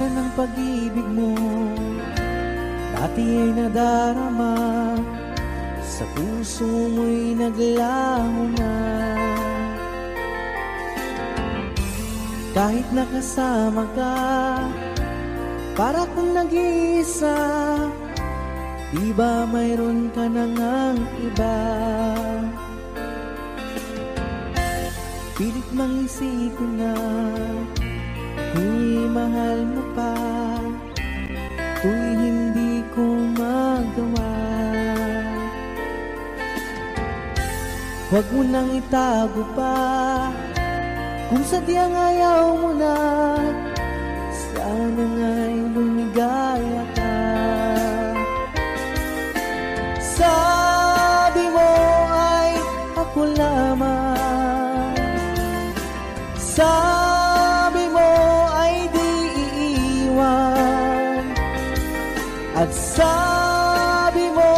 Asan ang pag-ibig mo? Dati ay nadarama, sa puso mo'y naglaho na. Kahit nakasama ka, para kung nag-iisa, di ba mayroon ka na ngang iba? Pilit mang isipin na ako'y mahal mo pa, ako'y hindi ko magawa. Huwag mo nang itago pa, kung sadyang ayaw mo na, sana nga'y lumigaya ka. Sabi mo ay ako lamang, sabi mo ay di iiwan, at sabi mo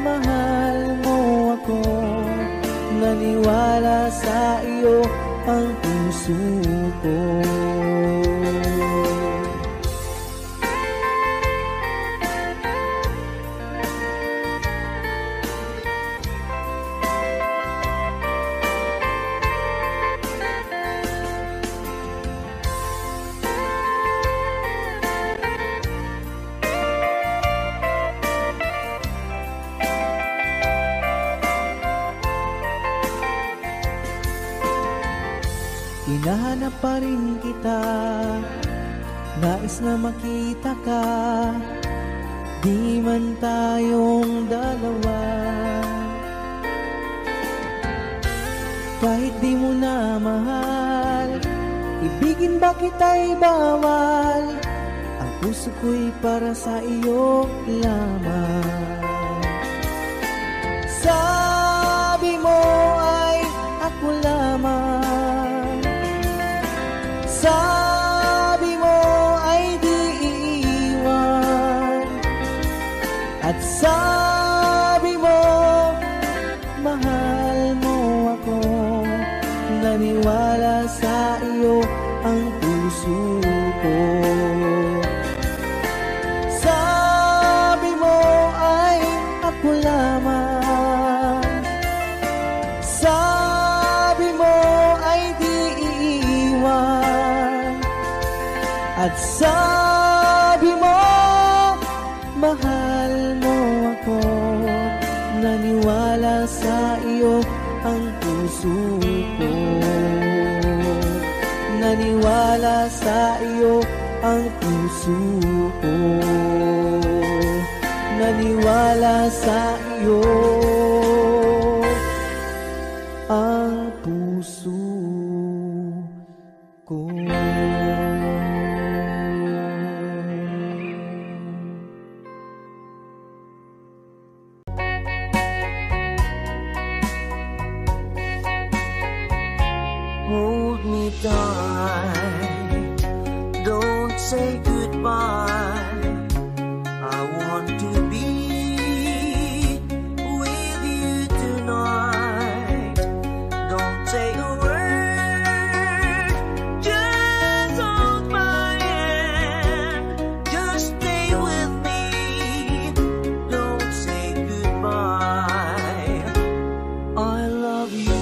mahal mo ako. Naniwala sa iyo ang puso ko. Hinahanap pa rin kita, nais na makita ka, di man tayong dalawa. Kahit di mo na mahal, ibigin ba kita'y bawal, ang puso ko'y para sa iyo lamang. Sabi mo ay ako lamang, sabi mo ay di iiwan, at sabi mo mahal mo ako. Naniwala sa iyo ang puso ko. Sabi mo ay ako lamang, sabi mo ay di iiwan, at sabi mo mahal mo ako. Naniwala sa iyo ang puso ko. Naniwala sa iyo ang puso ko. Naniwala sa iyo ang puso ko. Hold me tight, don't say goodbye. I want to be with you tonight. Don't say a word, just hold my hand, just stay with me. Don't say goodbye. I love you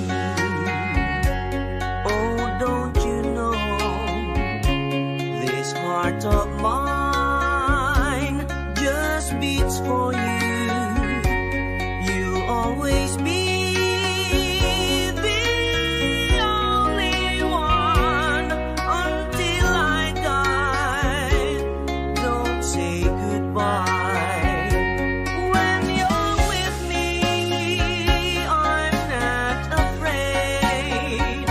dearly. Oh, don't you know, this heart of mine just beats for you. You'll always be the only one until I die. Don't say goodbye. When you're with me, I'm not afraid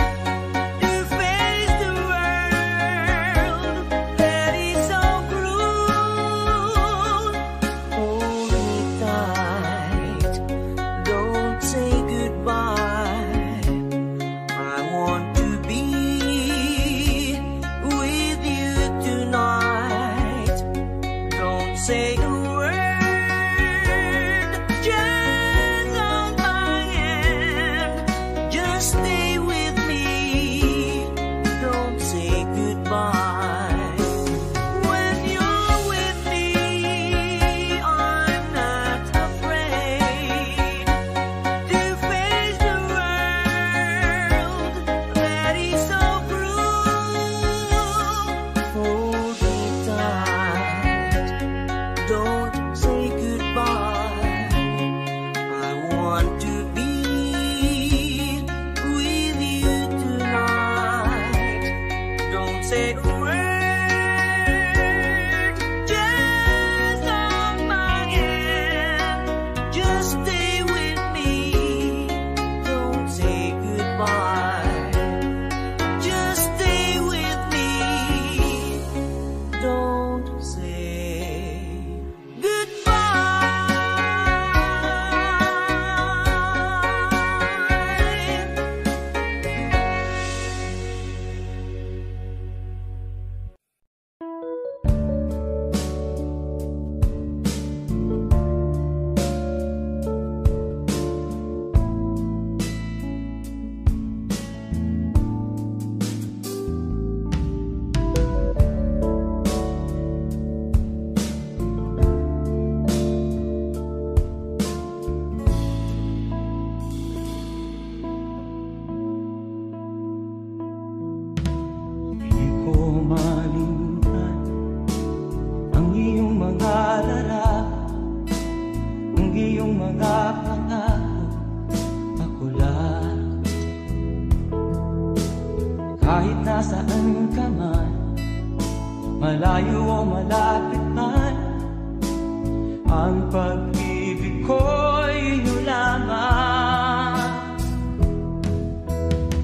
to face the world that is so cruel. Hold me tight, don't say goodbye. I want to be with you tonight. Don't say a word, just hold my hand, just stay with me. Don't say goodbye. say goodbye. Kahit nasaan ka man, malayo o malapit man, ang pag-ibig ko'y inyo lamang.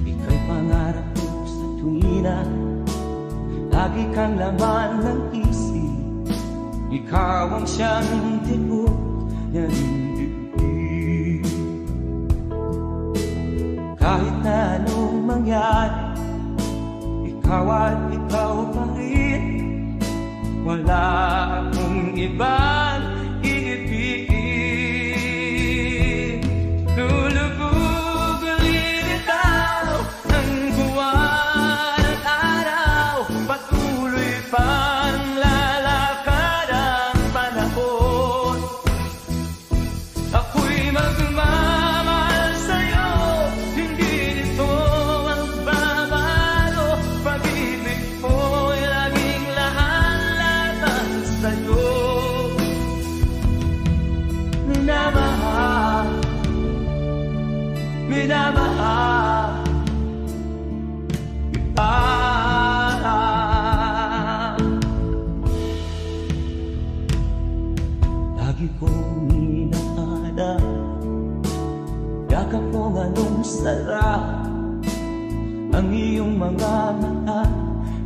Ika'y pangarap ko sa tuwina, lagi kang laman ng isip. Ikaw ang siyang tibok ng bibig. Kahit na anong mangyari, ikaw at ikaw pa rin. Wala akong ibang iibigin. Lulubog ulit ikaw ang buwan at araw. Patuloy pang lalakad ang panahon. Ako'y magmamahal sa'yo, hindi nito magbabago. Pag-ibig ko'y laging lahat-lahat sa'yo. Minamahal, minamahal kita. Lagi kong inahanap, yakap mong anong sarap, ang iyong mga mata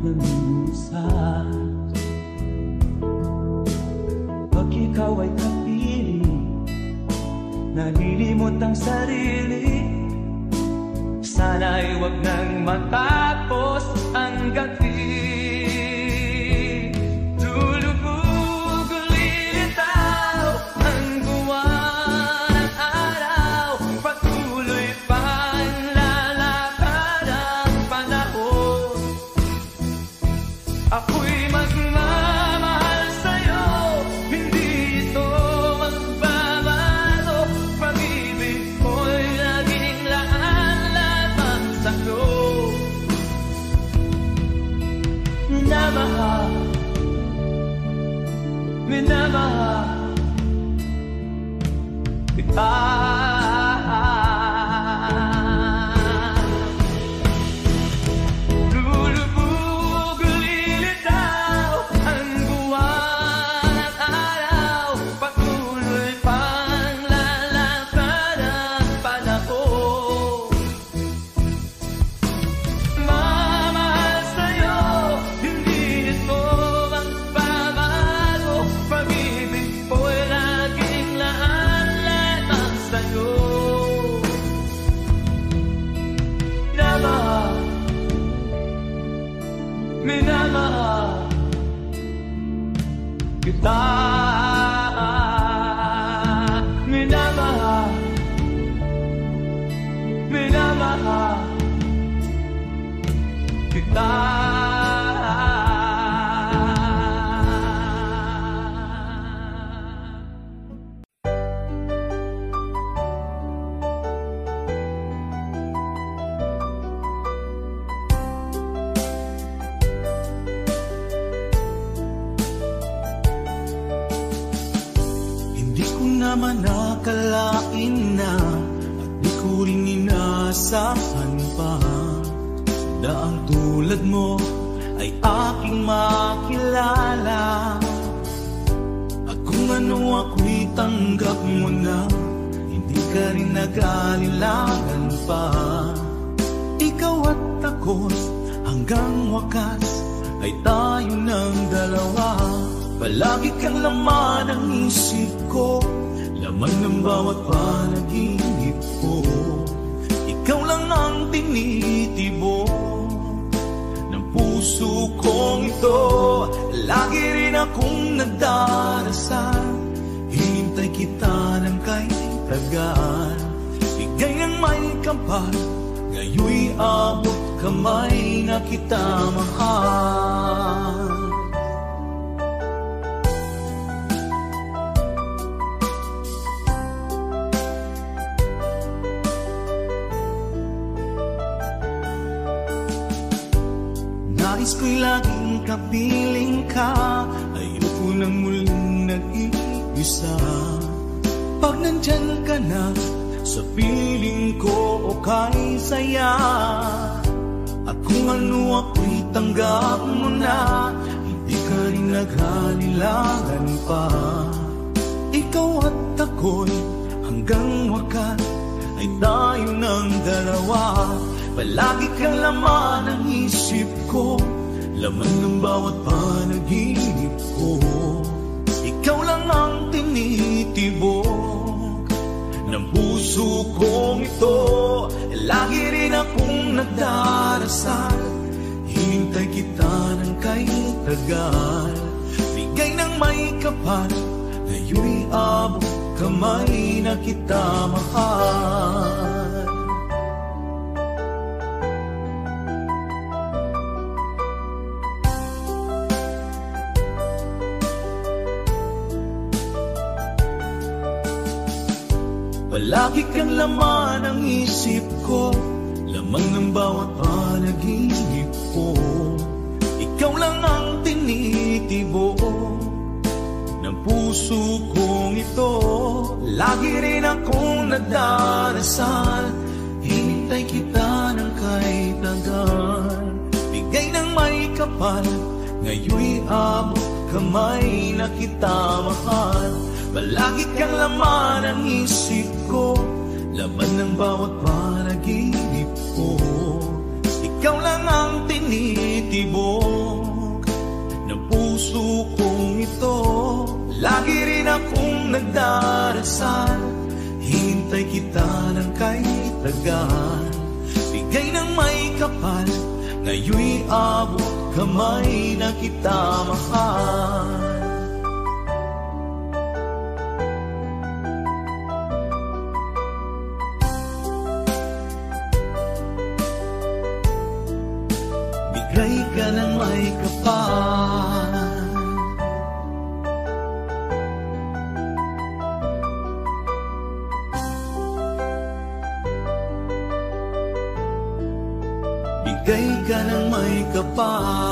na minsan. Pag ikaw ay kapiling, nalilimot ang sarili. Sana'y huwag nang matapos ang gabi. Lulubog ulit itaw ang buwan at araw. Patuloy pang lalakad ang panahon. Ako'y magmamahal sa'yo, hindi ito magbabago. Pag-ibig ko'y laging lahat-lahat sa'yo. Minamahal, minamahal kita. Lulubog ulit itaw ang buwan at araw. Patuloy pang lalakad ang panahon. Mamahal sa'yo, hindi ito magbabago. Pag-ibig ko'y laging lahat-lahat sa'yo. Minamahal, minamahal kita. Minamahal, minamahal kita. Hindi ko naman nakalain na at di ko rin inaasahan pa na ang tulad mo ay aking makilala. At kung ano ako'y tanggap mo na, hindi ka rin nag-alilangan pa. Ikaw at ako hanggang wakas ay tayo ng dalawa. Palagi kang laman ng isip ko, laman ng bawat panaginip ko. Ikaw lang ang tinitibok ng puso kong ito. Lagi rin akong nagdarasal, hinintay kita ng kay tagal. Bigay ng may kapal, ngayon'y abot kamay na kita mahal. Nais ko'y laging kapiling ka, ayoko nang muling nag-iisa. Pag nandyan ka na sa piling ko, okay saya. At kung ano ako'y tanggap mo na, hindi ka rin naghalilangan pa. Ikaw at ako'y hanggang wakas ay tayo ng dalawa. Palagi kang laman ng isip ko, laman ng bawat panaginip ko. Ikaw lang ang tinitibok ng puso kong ito. Lagi rin akong nagdarasal, hinintay kita ng kay tagal. Bigay ng may kapal, ngayon'y abot kamay na kita mahal. Palagi kang laman ng isip ko, laman ng bawat panaginip ko. Ikaw lang ang tinitibok ng puso kong ito. Lagi rin akong nagdarasal, hinintay kita ng kay tagal. Bigay ng may kapal, ngayon'y abot kamay na kita mahal. Palagi kang laman ng isip ko, laman ng bawat panaginip ko. Ikaw lang ang tinitibok ng puso kong ito. Lagi rin akong nagdarasal, hintay kita ng kay tagal. Bigay ng may kapal, ngayon'y abot kamay na kita mahal. Bigay ka ng may kapal, bigay ka ng may kapal.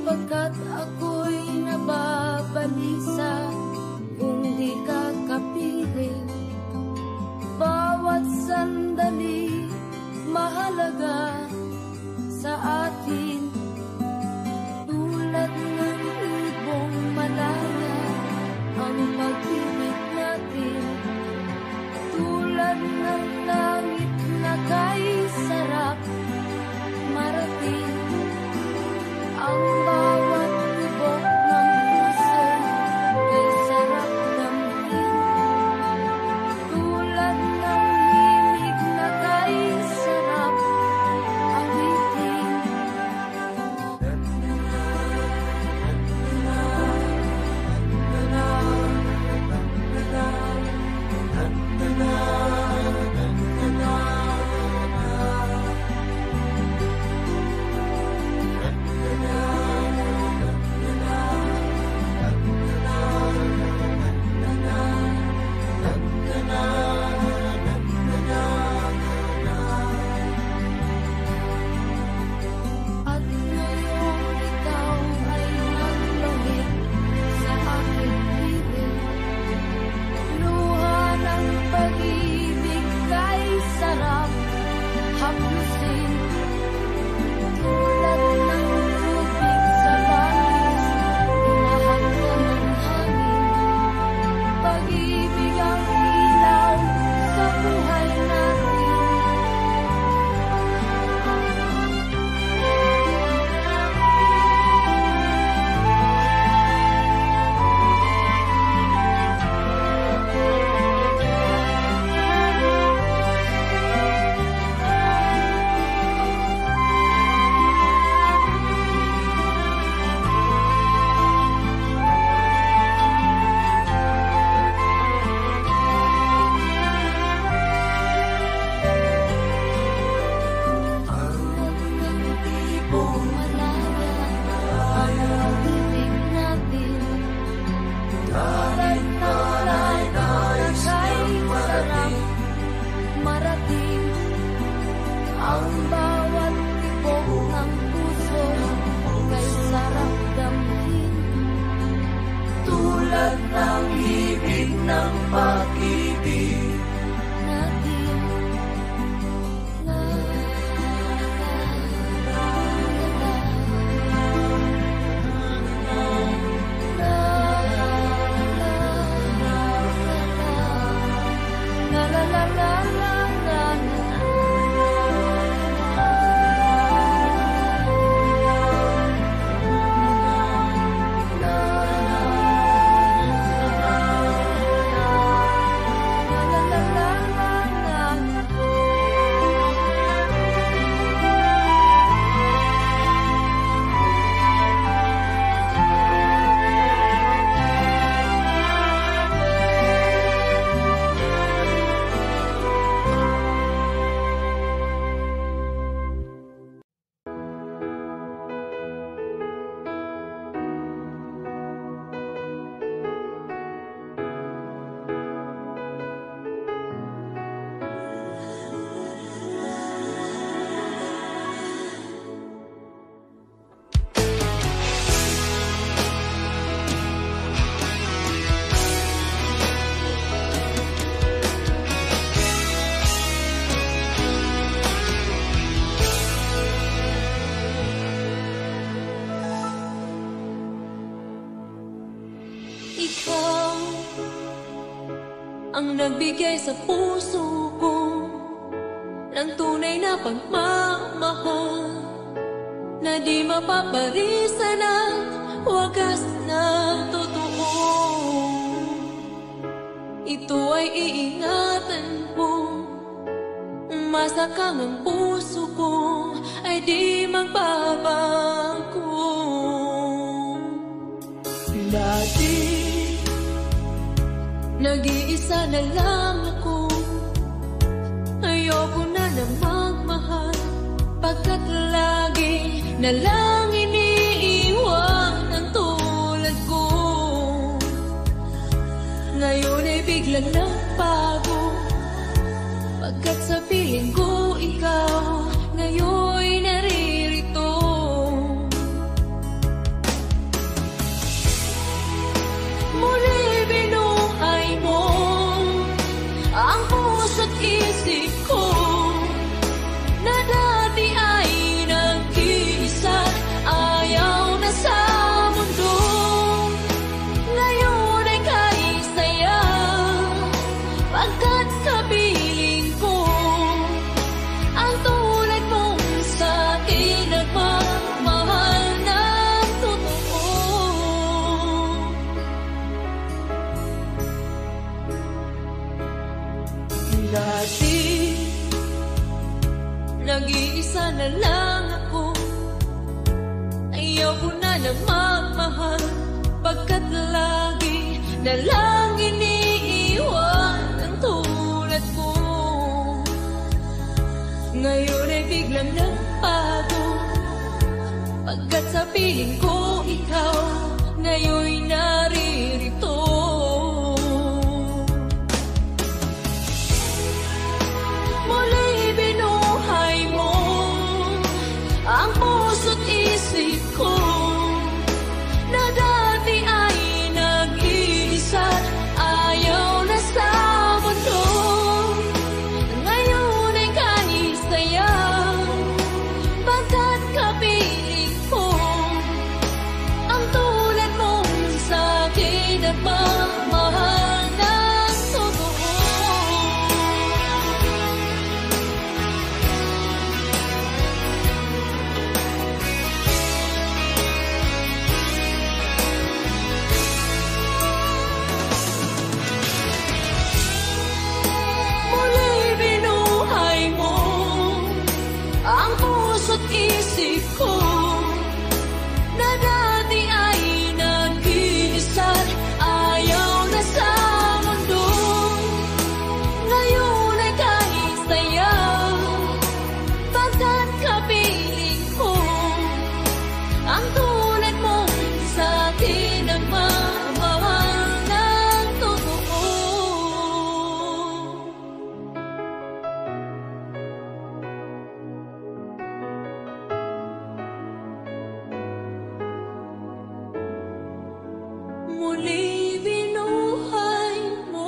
Pagkat ako'y nababalisa kung di ka kapiling. Bawat sandali mahalaga sa atin, tulad ng ibong malaya ang pag-ibig natin. Tulad ng langit na kay sarap marating, ang bawat tibok ng puso ay sarap damhin. Tulad ng himig na kay sarap awitin. ng pag-ibig natin. La, la, la, la, la, la, la. Ikaw ang nagbigay sa puso ko ng tunay na pagmamahal na di mapaparisan at wagas na totoo. Ito ay iingatan ko, masakang ang puso ko ay di magbabago. Dati nag-iisa na lang ako, ayoko na magmahal, pagkat lagi na lang iniiwan ang tulad ko. Ngayon ay biglang nagbago, pagkat sa piling ko ikaw ngayon naririto. Muli binuhay mo ang puso't isip ko na dati ay nag-iisa, ayaw na sa mundo. Ngayon ay kahit saya, pagkat sa piling ko ang tulad mong sa akin nagmamahal ng totoo. Dati nag-iisa na lang ako, ayaw ko na magmahal, pagkat lagi na lang iniiwan ang tulad ko. Ngayon ay biglang nagbago, pagkat sa piling ko ikaw ngayon naririto. Muli binuhay mo ang puso't isip ko na dati ay nag-iisa, ayaw na sa mundo. Ngayon ay kahit saya, pagkat kapiling ko ang tulad mong sa akin nagmamahal ng totoo. Muli binuhay mo ang puso't isip ko na dati ay nag-iisa, ayaw na sa mundo. Ngayon ay kahit saya, pagkat kapiling ko ang tulad mong sa akin nagmamahal ng totoo. Muli binuhay mo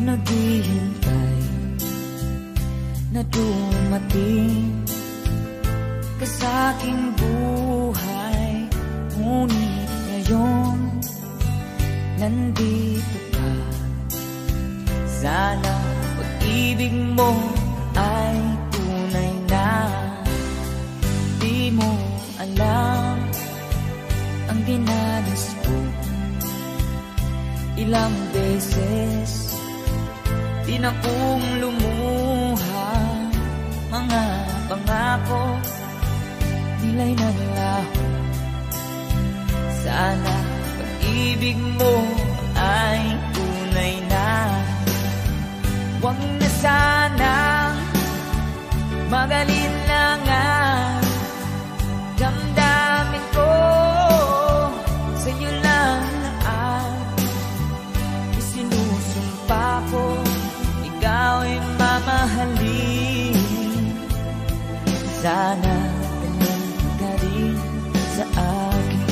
naghihintay na dumating ka sa aking buhay. Ngunit ngayon nandito ka. Sana pag-ibig mo ay tunay na. Di mo alam ang dinanas ko. Ilang beses din akong lumuha. Mga pangako nila'y naglaho. Sana pag-ibig mo ay tunay na. Huwag na sanang magalinlangan. Damdamin ko sa'yo lang lahat. Isinusumpa ko ikaw ay mamahalin. Sana ganun ka rin sa akin.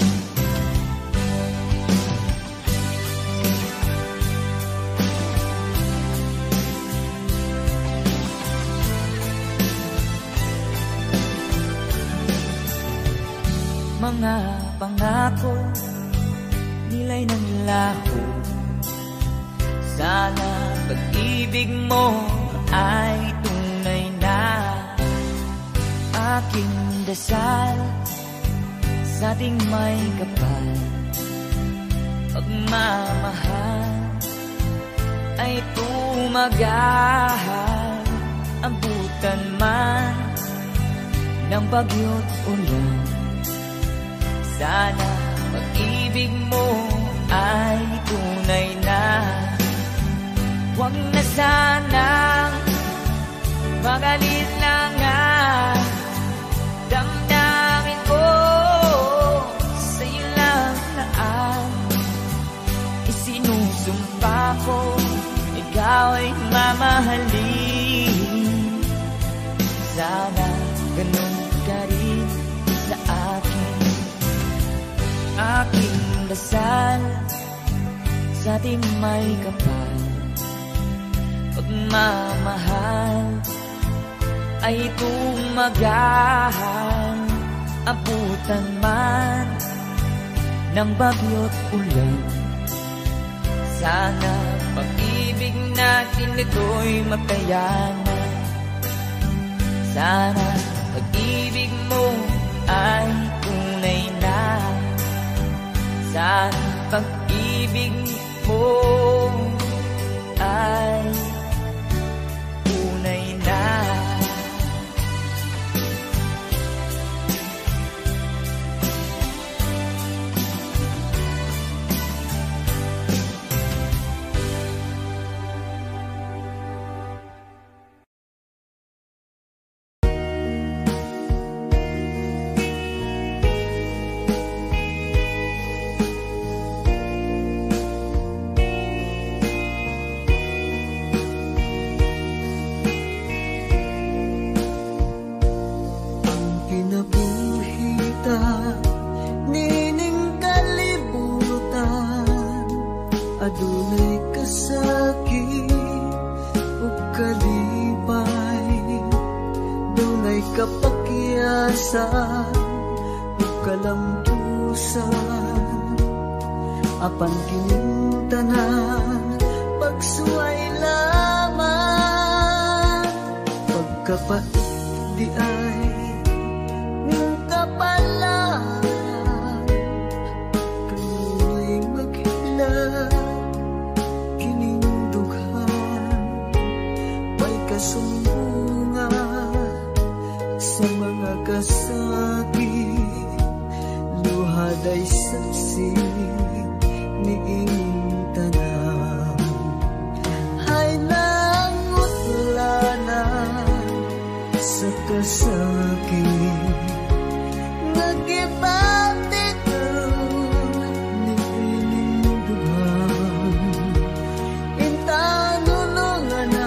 Mga pangako nila'y nanglaho. Sana pag-ibig mo ay tunay na. Aking dasal sa ating may kapal. Pagmamahal ay tumagahal. Abutan man ng bagyo't ulan. Sana pag-ibig mo ay tunay na. Huwag na sanang magalinlangan. Damdamin ko sa'yo lang lahat. Isinusumpa ko ikaw ay mamahalin. Sana ganun ka rin sa akin. Aking dasal sa ating may kapal. Pagmamahal ay tumagahal. Abutan man ng bagyo't ulan. Sana pag-ibig natin ito'y makayanan. Sana pag-ibig mo ay tunay na. Sana pag-ibig mo ay tunay na. Adunay kasakit o kalipay, dunay kapakyasan o kalampusan. Apan kining tanan pagsuway lamang. Pagkapait di ay ning kapalan, kanunoy maghilag. Sumbungan sa mga kasakit, luhaday saksi ni inyong tanan. Ay nangutlanan sa kasakit, nagibati ko ni inyong duhan. Intanulungan na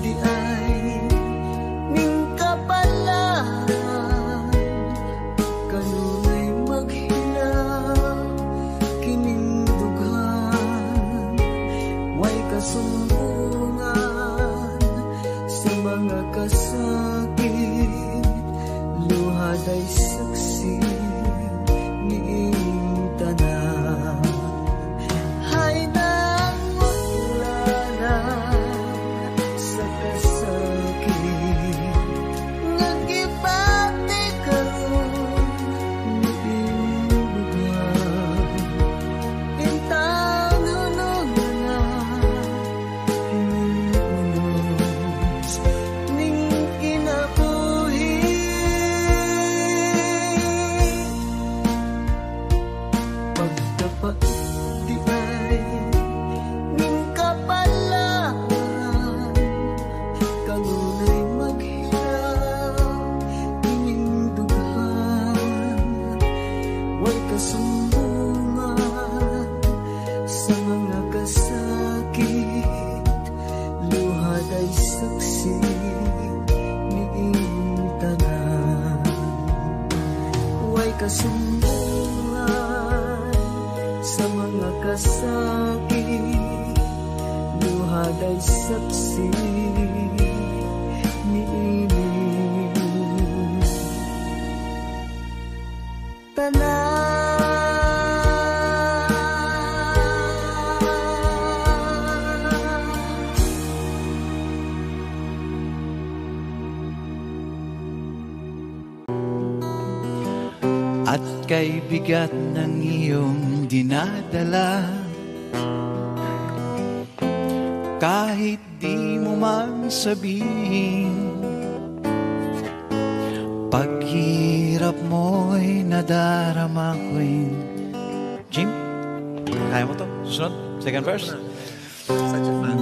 di ay luhaday saksi niing tanan. Hay nang wala na sa kasakit nagibati karon niing lugar. Intang nunong na inunos ning kinabuhi. Pagdapat di ay ning kapalaran kanunay maghirap ining dughan. Way kasumbungan sa mga kasakit luhaday saksi niing tanan. Way kasumbungan sa mga kasakit luhaday saksi niing At kay bigat ng iyong dinadala, kahit di mo man sabihin, paghirap mo'y nadarama ko'y. Jim, kaya mo to? Sunod, second verse.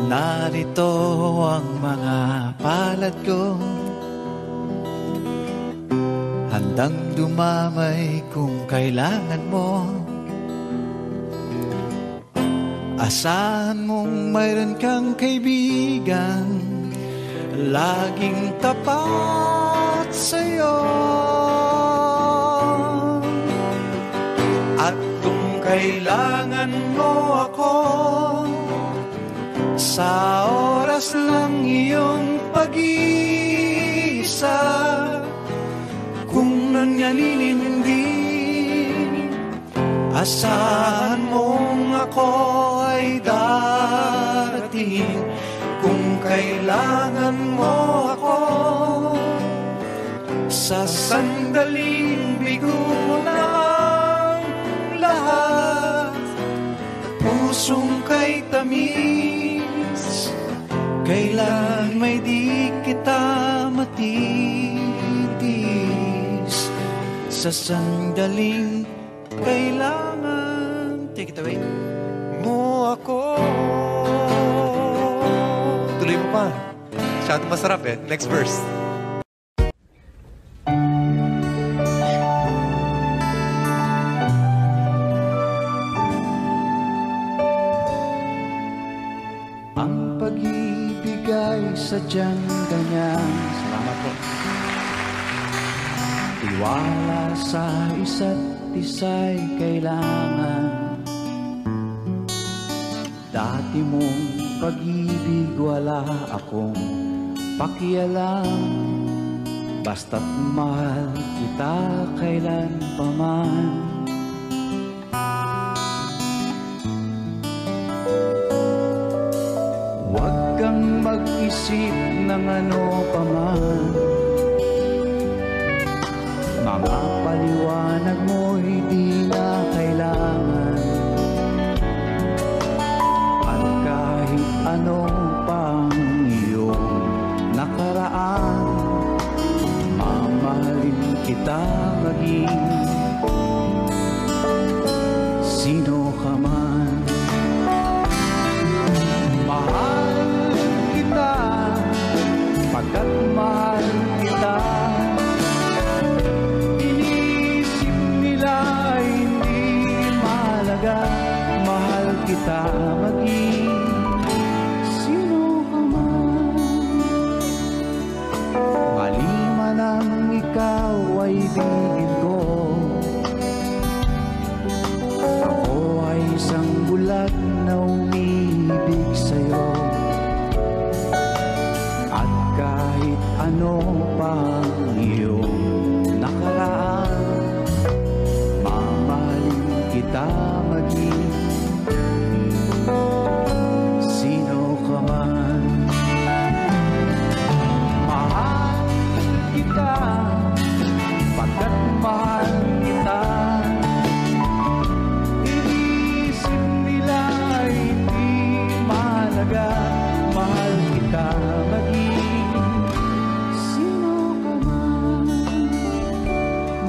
Narito ang mga palad ko, handang dumamay kung kailangan mo. Asahan mong mayroon kang kaibigan, laging tapat sa'yo. At kung kailangan mo ako, sa oras ng iyong pag-iisa, kung nangyalinin din, asahan mong ako ay darating. Kung kailangan mo ako, sa sandaling bigo ng lahat, pusong kay tamis, kailan may di kita matitis. Sa sandaling kailangan, take it away, mo ako. Tuloy mo pa. Masyadong masarap eh. Next verse. Ang pag-ibig ay sadyang ganyan. Salamat po. Tiwala sa isa't isa'y kailangan. Dati mong pag-ibig wala akong pakialam, basta't mahal kita kailan pa man. Huwag kang mag-isip ng ano pa man, mga paliwanag mo'y di na kailangan. At kahit ano pang iyong nakaraan, mamahalin kita maging sino ka man. Mahal kita pagkat mahal kita. Inisip nila hindi mahalaga, mahal kita maging sino ka man. Mali man ang ikaw ay ibigin ko, ako ay isang bulag na umibig sa'yo. At kahit ano pang iyong nakaraan, kita maging sino ka man. Mahal kita pagkat mahal kita. Inisip nila hindi mahalaga. Mahal kita maging sino ka man.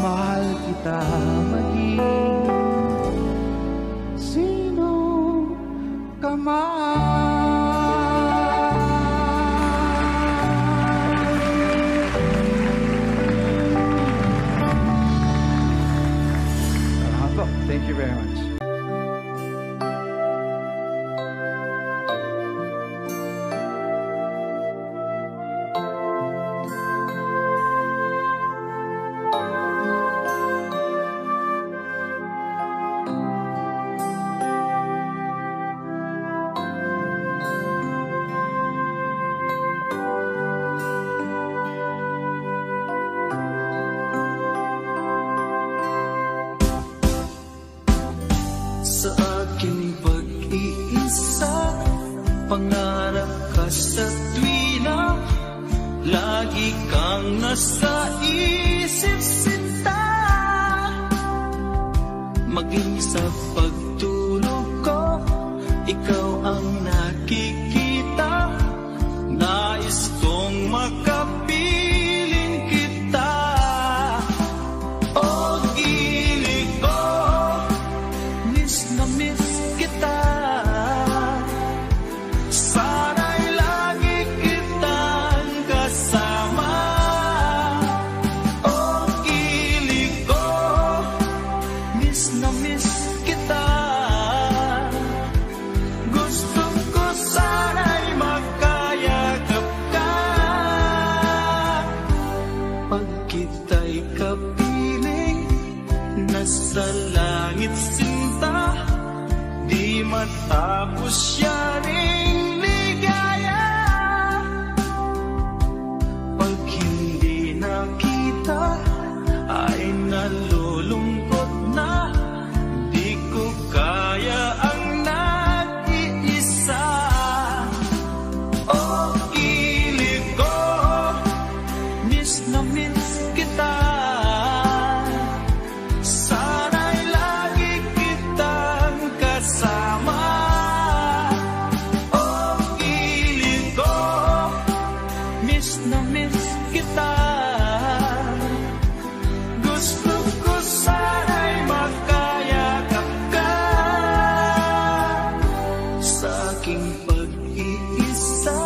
Mahal kita maging sino ka man. Salamat po. Thank you very much. Sa aking pag-iisa, pangarap ka sa tuwina, lagi kang nasa isip sinta. Maging sa pagtulog ko, ikaw ang nakikita. Nais kong makapiling kita. O gilig ko, miss na miss kita. Sana'y lagi kitang kasama. O gilig ko, miss na miss kita. Gusto ko sana'y makayakap ka. Pag kita'y kapiling, nasa langit sinta, di matapos yaring ligaya. Pag hindi nakita, ay nalulungkot na. Di ko kaya ang nag-iisa. O gilig ko, miss na miss kita. Sana'y lagi kitang kasama. O gilig ko, miss na miss kita. Gusto ko sana'y makayakap ka. Sa aking pag-iisa,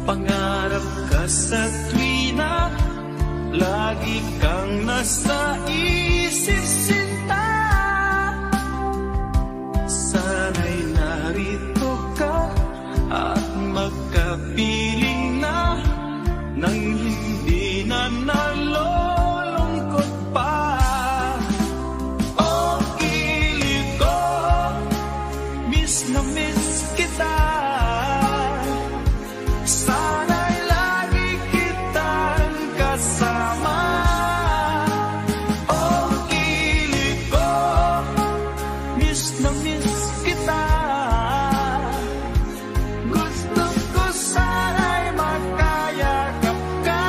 pangarap ka sa tuwina, lagi kang nasa isip sinta. Sana'y narito ka at magkapiling na, nang hindi na nalulungkot pa. O gilig ko, miss na miss kita. Sana'y lagi kitang kasama. O gilig ko, miss na miss kita. Gusto ko sana'y makayakap ka.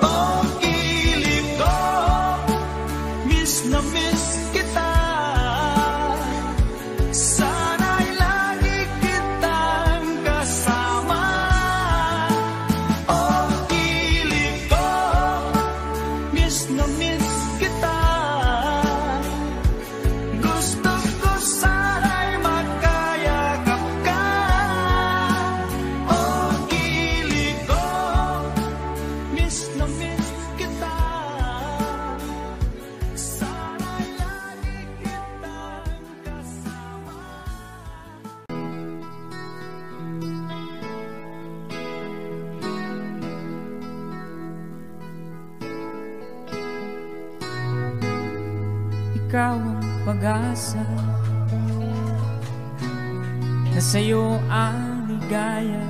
O gilig ko, miss na miss kita. Sana'y lagi kitang kasama. O gilig ko, miss na miss kita. Gusto ko sana'y makayakap ka. O gilig ko, miss na miss kita. Sana'y lagi kitang kasama. ikaw ang pag-asa, na sa'yo ang ligaya.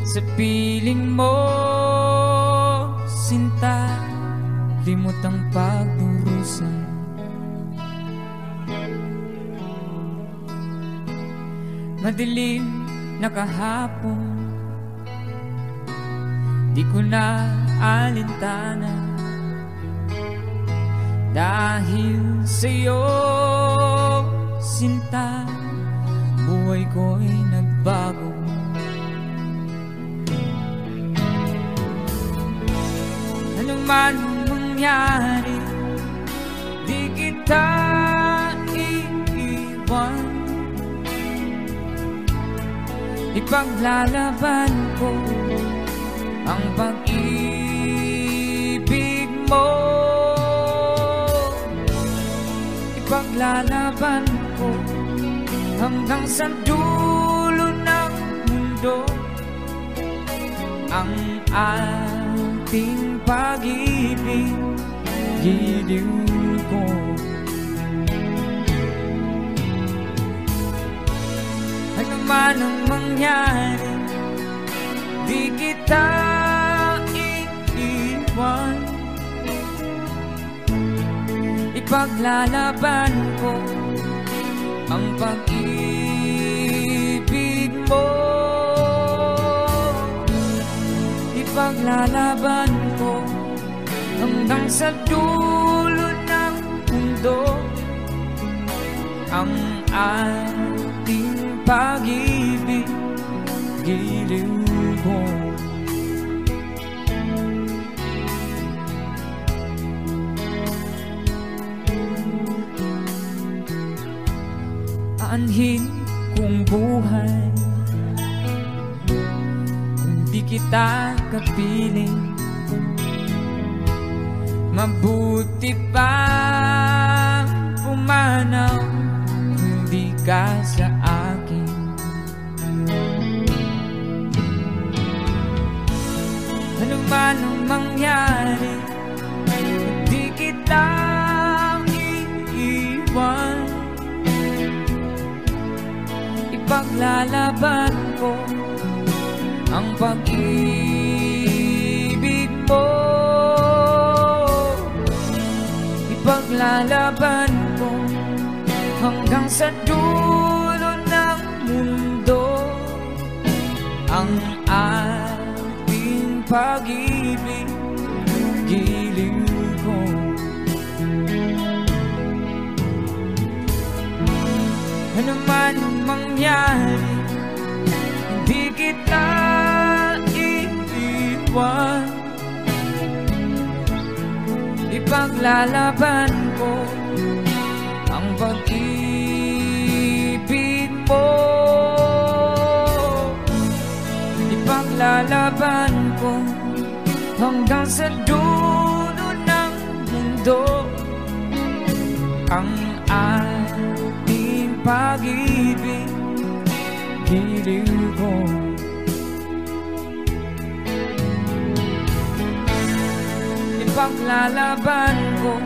Sa piling mo, sinta, limot ang pagdurusa. Madilim na kahapon, di ko na alintana, dahil sa'yo, sinta, buhay ko'y nagbago. Ano man mangyari, di kita iiwan. Ipaglalaban ko ang pag-ibig mo. Ipaglalaban ko hanggang sa dulo ng mundo ang ating pag-ibig, giliw ko. Ano man ang mangyari, di kita iiwan. Ipaglalaban ko ang pag-ibig mo. Ipaglalaban ko hanggang sa dulo ng mundo ang ating pag-ibig, giliw ko. Aanhin kong buhay kung di kita kapiling. Mabuti pa pumanaw kung di ka sa akin. Ano man ang mangyari, di kita iiwan. Ipaglalaban ko ang pag-ibig mo. Ipaglalaban ko hanggang sa dulo ng mundo ang ating pag-ibig, giliw ko. Ano man ang mangyari, hindi kita iiwan. Ipaglalaban ko ang pag-ibig mo. Ipaglalaban ko hanggang sa dulo ng mundo ang ating pag-ibig, giliw ko. Ipaglalaban ko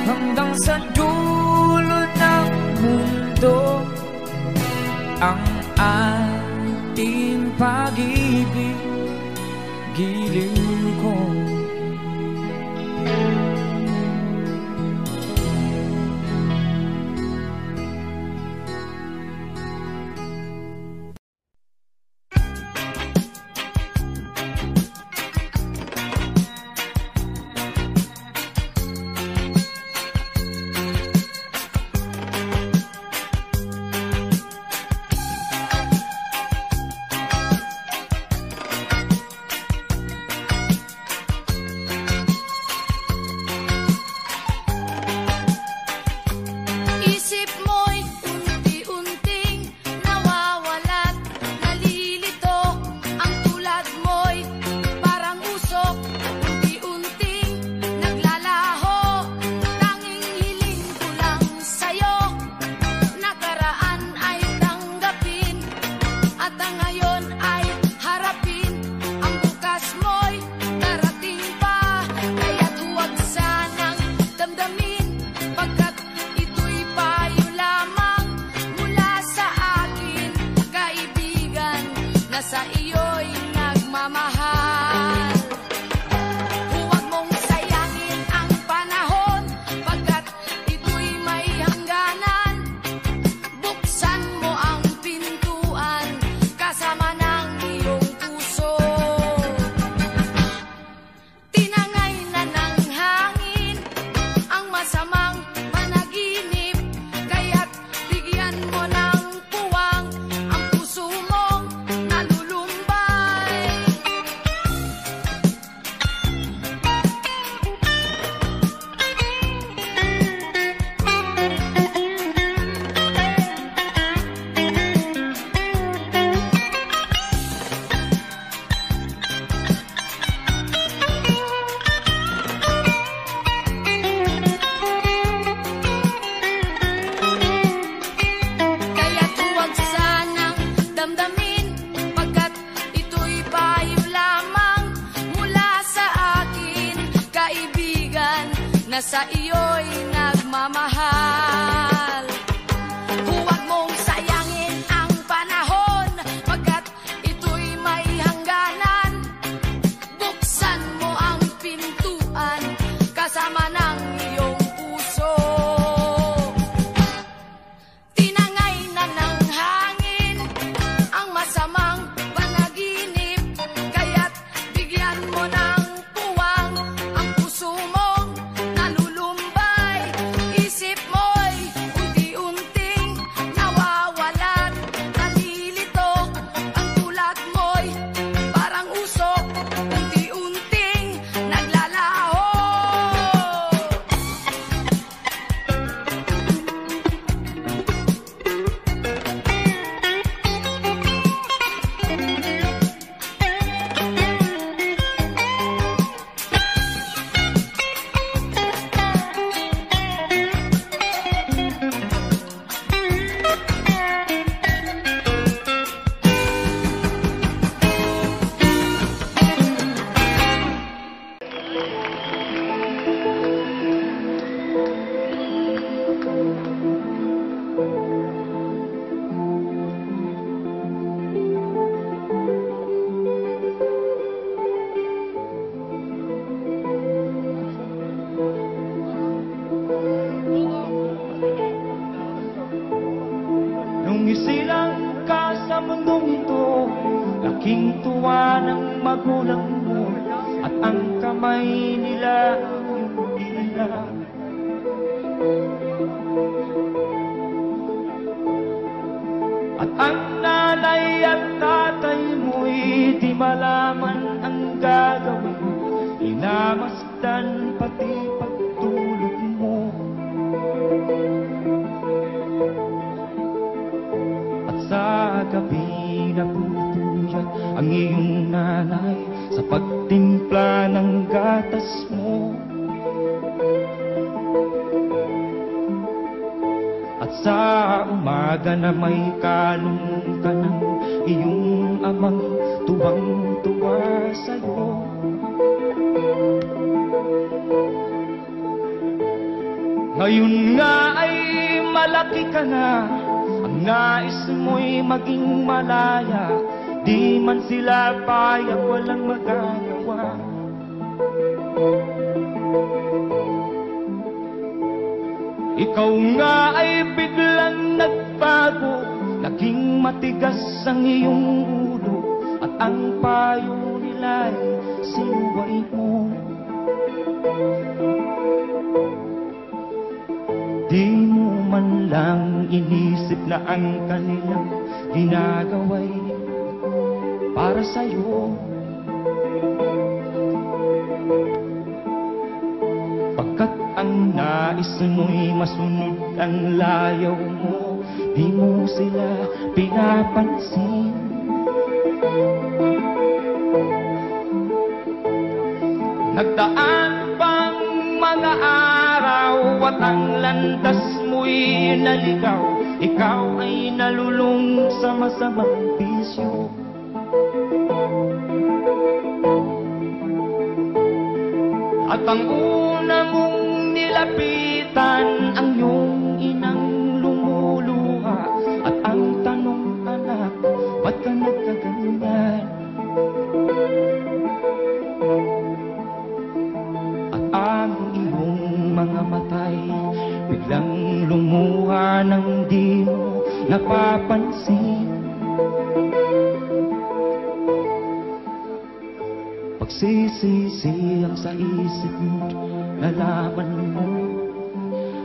hanggang sa dulo ng mundo ang ating pag-ibig, giliw ko. na sa iyo'y nagmamahal. Huwag mong sayangin ang panahon, pagkat ito'y may hangganan. Buksan mo ang pintuan kasama ng iyong puso. Tinangay na ng hangin ang masamang panaginip, kaya't bigyan mo ng puwang ang puso mong nalulumbay. Isip mo'y unti-unting nawawalan, nalilito ang tulad mo'y parang usok, unti-unting naglalaho. Nung isilang ka sa mundong ito, laking tuwa ng magulang mo, at ang kamay nila yung ila. At ang nanay at tatay mo'y di malaman ang gagawin, inamasdan pati pagtulog mo. At sa gabi naputuyat ang iyong nanay sa pagtimpla ng gatas mo. At sa umaga na may kalong ka ng iyong amang tuwang-tuwa sa'yo. Ngayon nga ay malaki ka na, ang nais mo'y maging malaya, di man sila payag, walang magagawa. Ikaw nga ay biglang nagbago, naging matigas ang iyong ulo, at ang payo nila'y sinuway mo. Di mo man lang inisip na ang kanilang ginagawa'y para sa'yo. Pagkat ang nais mo'y masunod ang layaw mo, di mo sila pinapansin. Nagdaan pang mga araw at ang landas mo'y naligaw, ikaw ay nalulung sa masamang bisyo. At ang una mong nilapitan ang iyong inang lumuluha, at ang tanong, anak, ba't ka nagkaganyan? At ang iyong mga matay biglang lumuha nang di mo napapansin. Pagsisisi ang sa isip mo, nalaman mo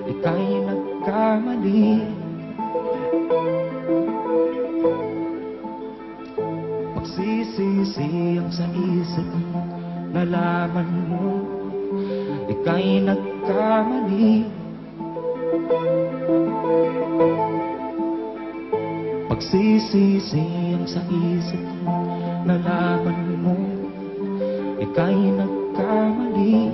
ika'y nagkamali. Pagsisisi ang sa isip mo, nalaman mo ika'y nagkamali. Pagsisisi ang sa isip mo, nalaman mo ika'y nagkamali.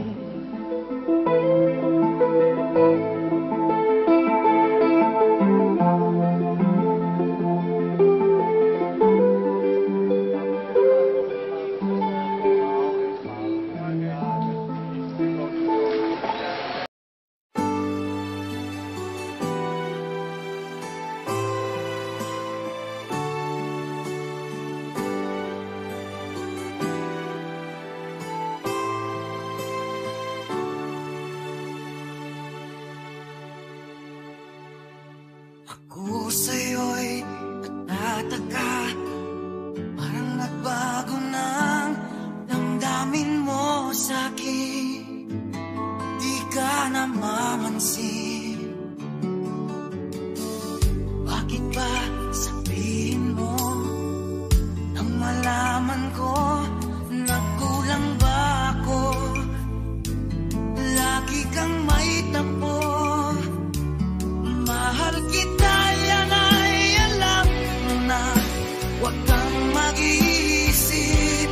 Ako sa'yo'y natataka, parang nagbago ng damdamin mo sa'kin. Di ka namamansin, bakit ba sabihin mo nang malaman ko nagkulang ba ako? Lagi kang may tapo, mahal kita, yan ay alam mo na. Huwag kang mag-iisip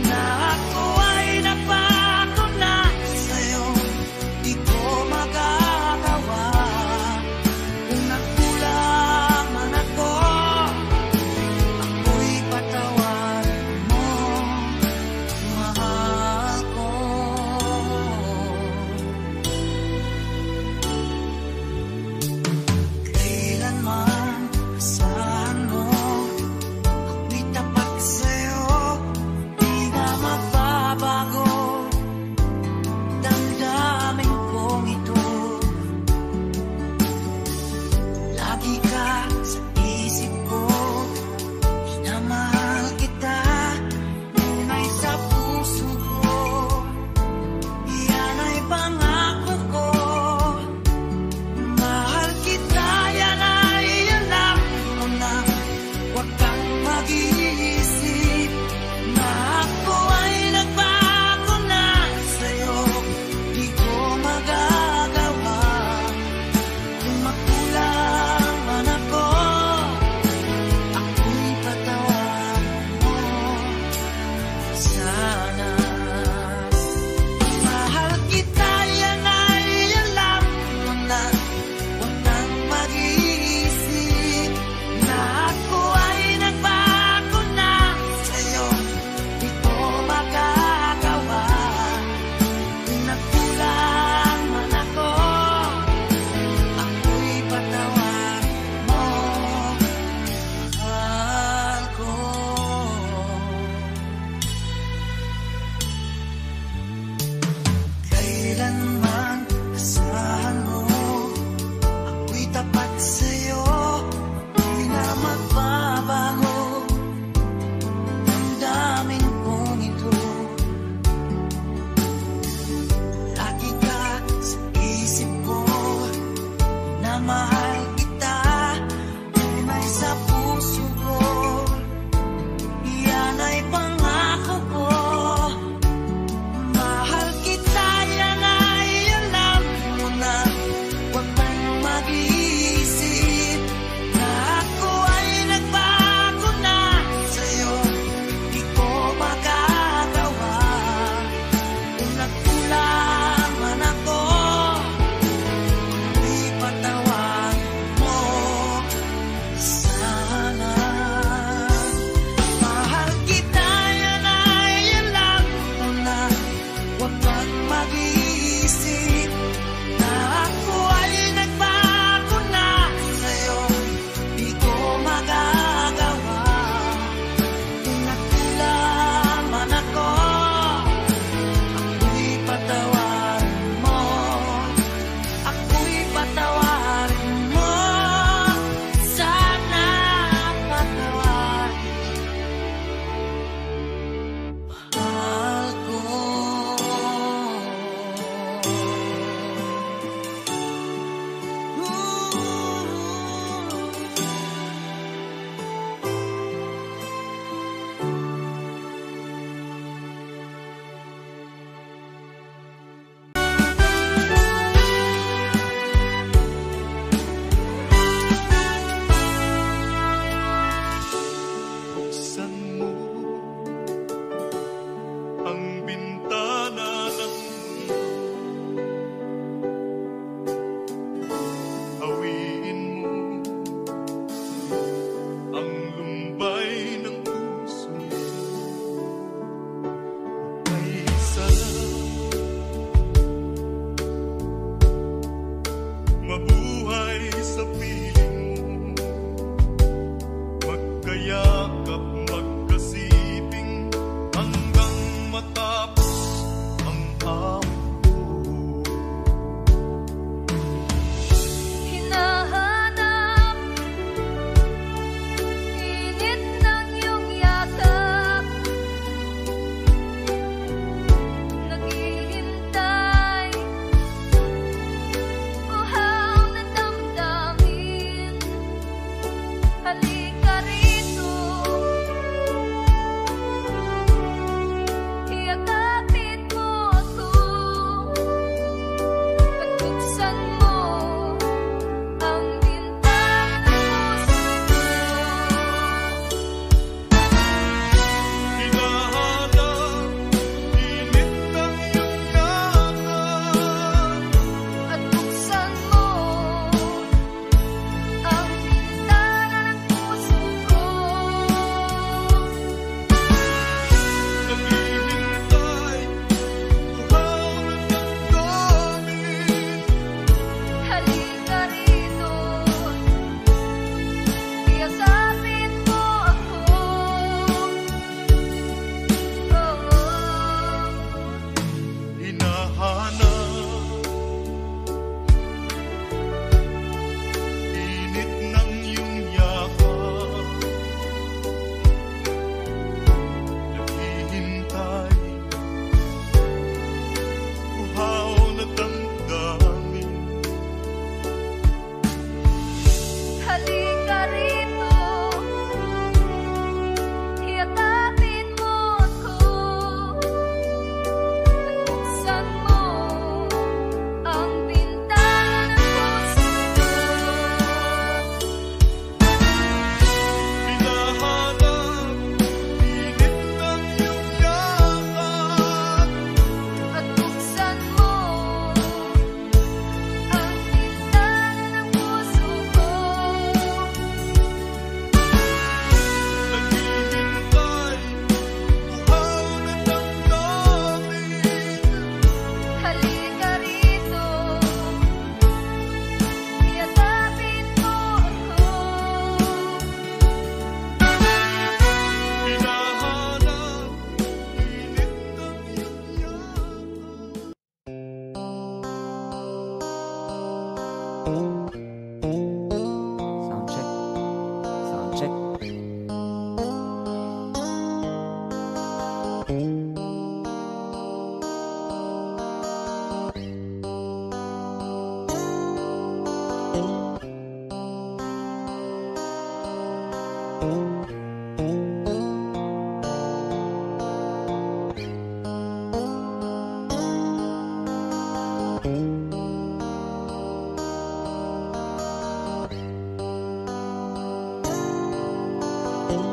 na ako ay napako na sa'yo. Di ko magagawa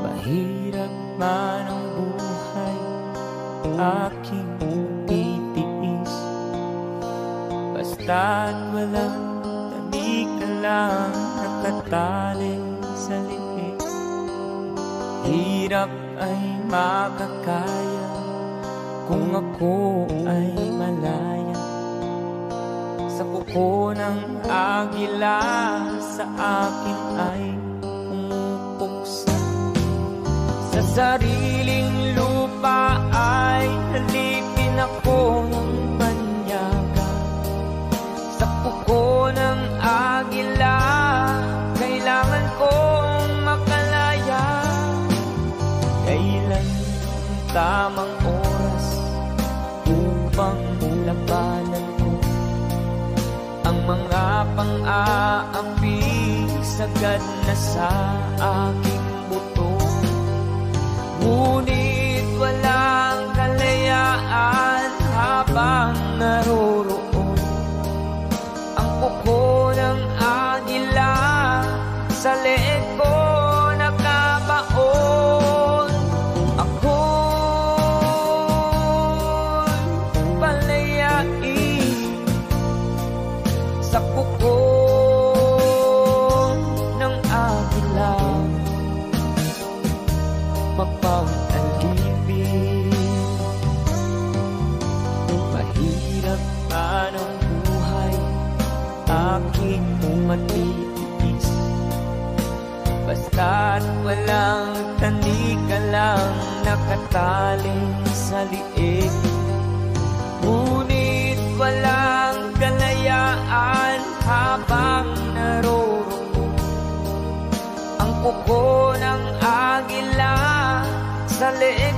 Mahirap man ang buhay, aking titiis. Basta't walang tanik na lang nakatali sa liig. Hirap ay makakaya kung ako ay malaya sa kuko ng agila, sa akin ay pumupuksa. Sa sariling lupa ay halipin ako ng banyaga. Sa kuko ng agila, kailangan kong makalaya. Kailan ang tamang oras upang labanan ko ang mga pang-aapi sagad na sa aking buto. Ngunit walang kalayaan habang naroroon ang kuko ng agila sa leeg ko nakabaon. Ako'y palayain sa kuko ng agila, mapag-alipin. Mahirap man ang buhay, aking matitiis. Basta't walang tanika lang nakatali sa liig. Ngunit walang kalayaan habang naroroon ang kuko ng agila sa leeg